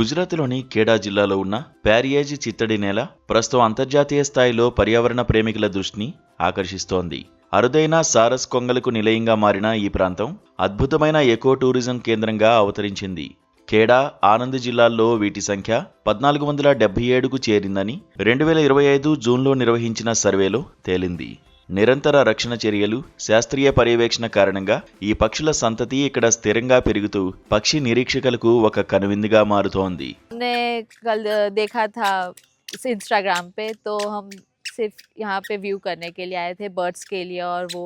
గుజరాత్లోని ఖేడా జిల్లాలో ఉన్న ప్యారియేజ్ చిత్తడి నేల ప్రస్తుతం అంతర్జాతీయ స్థాయిలో పర్యావరణ ప్రేమికుల దృష్టిని ఆకర్షిస్తోంది. అరుదైన సారస్ కొంగలకు నిలయంగా మారిన ఈ ప్రాంతం అద్భుతమైన ఎకో టూరిజం కేంద్రంగా అవతరించింది. ఖేడా, ఆనంద్ జిల్లాల్లో వీటి సంఖ్య 1477కు చేరిందని 2025 జూన్లో నిర్వహించిన సర్వేలో తేలింది. నిరంతర రక్షణ చర్యలు, శాస్త్రీయ పర్యవేక్షణ కారణంగా ఈ పక్షుల సంతతి ఇక్కడ స్థిరంగా పెరుగుతూ పక్షి నిరీక్షకులకు ఒక కనువిందుగా మారుతోంది. हमने कल देखा था इंस्टाग्राम पे, तो हम सिर्फ यहाँ पे व्यू करने के लिए आए थे बर्ड्स के लिए, और वो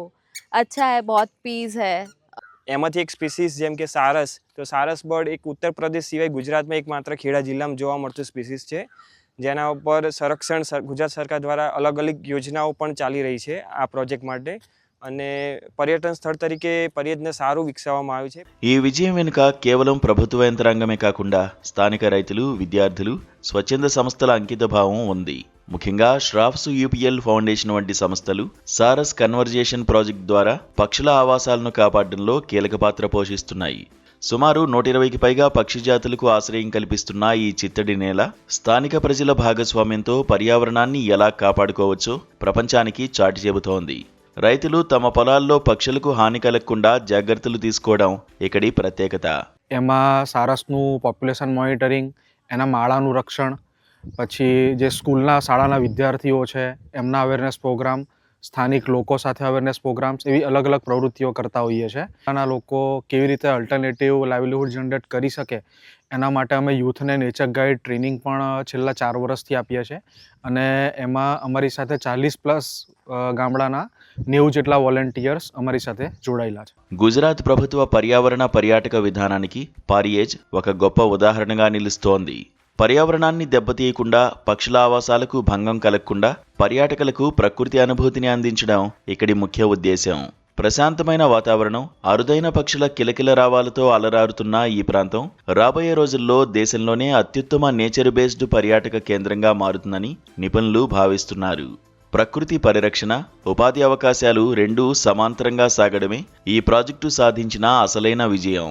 अच्छा है, बहुत पीस है. એમાંથી એક સ્પીસીસ જેમ કે સારસ, તો સારસ બર્ડ એક ઉત્તર પ્રદેશ સિવાય ગુજરાતમાં એકમાત્ર ખેડા જિલ્લામાં જોવા મળતું સ્પીસીસ છે, જેના ઉપર સંરક્ષણ ગુજરાત સરકાર દ્વારા અલગ અલગ યોજનાઓ પણ ચાલી રહી છે આ પ્રોજેક્ટ માટે, અને પર્યટન સ્થળ તરીકે પર્યટનને સારું વિકસાવવામાં આવ્યું છે. ఈ విజయం వెనుక కేవలం ప్రభుత్వ యంత్రాంగమే కాకుండా స్థానిక రైతులు, విద్యార్థులు, స్వచ్ఛంద సంస్థల అంకితభావం ఉంది. ముఖ్యంగా ష్రాఫ్స్ యూపీఎల్ ఫౌండేషన్ వంటి సంస్థలు సారస్ కన్వర్జేషన్ ప్రాజెక్ట్ ద్వారా పక్షుల ఆవాసాలను కాపాడడంలో కీలక పాత్ర పోషిస్తున్నాయి. సుమారు 120కి పైగా పక్షి జాతులకు ఆశ్రయం కల్పిస్తున్న ఈ చిత్తడి నేల స్థానిక ప్రజల భాగస్వామ్యంతో పర్యావరణాన్ని ఎలా కాపాడుకోవచ్చో ప్రపంచానికి చాటి చెబుతోంది. రైతులు తమ పొలాల్లో పక్షులకు హాని కలగకుండా జాగ్రత్తలు తీసుకోవడం ఇక్కడి ప్రత్యేకత. એમાં સારસનું પોપ્યુલેશન મોનિટરિંગ, એના માળાનું રક્ષણ, પછી જે સ્કૂલના શાળાના વિદ્યાર્થીઓ છે એમના અવેરનેસ પ્રોગ્રામ, સ્થાનિક લોકો સાથે અવેરનેસ પ્રોગ્રામ્સ, એવી અલગ અલગ પ્રવૃત્તિઓ કરતા હોઈએ છીએ. આના લોકો કેવી રીતે અલ્ટરનેટિવ લાઇવલીહુડ જનરેટ કરી શકે એના માટે અમે યુથને નેચર ગાઈડ ટ્રેનિંગ પણ છેલ્લા 4 વર્ષથી આપીએ છીએ, અને એમાં અમારી સાથે 40+ ગામડાના 90 જેટલા વોલેન્ટિયર્સ અમારી સાથે જોડાયેલા છે. గుజరాత్ ప్రభుత్వ పర్యావరణ పర్యాటక విధానానికి పారియేజ్ ఒక గొప్ప ఉదాహరణగా నిలుస్తోంది. పర్యావరణాన్ని దెబ్బతీయకుండా, పక్షుల ఆవాసాలకు భంగం కలగకుండా పర్యాటకులకు ప్రకృతి అనుభూతిని అందించడం ఇక్కడి ముఖ్య ఉద్దేశం. ప్రశాంతమైన వాతావరణం, అరుదైన పక్షుల కిలకిల రావాలతో అలరారుతున్న ఈ ప్రాంతం రాబోయే రోజుల్లో దేశంలోనే అత్యుత్తమ నేచర్ బేస్డ్ పర్యాటక కేంద్రంగా మారుతుందని నిపుణులు భావిస్తున్నారు. ప్రకృతి పరిరక్షణ, ఉపాధి అవకాశాలు రెండూ సమాంతరంగా సాగడమే ఈ ప్రాజెక్టు సాధించిన అసలైన విజయం.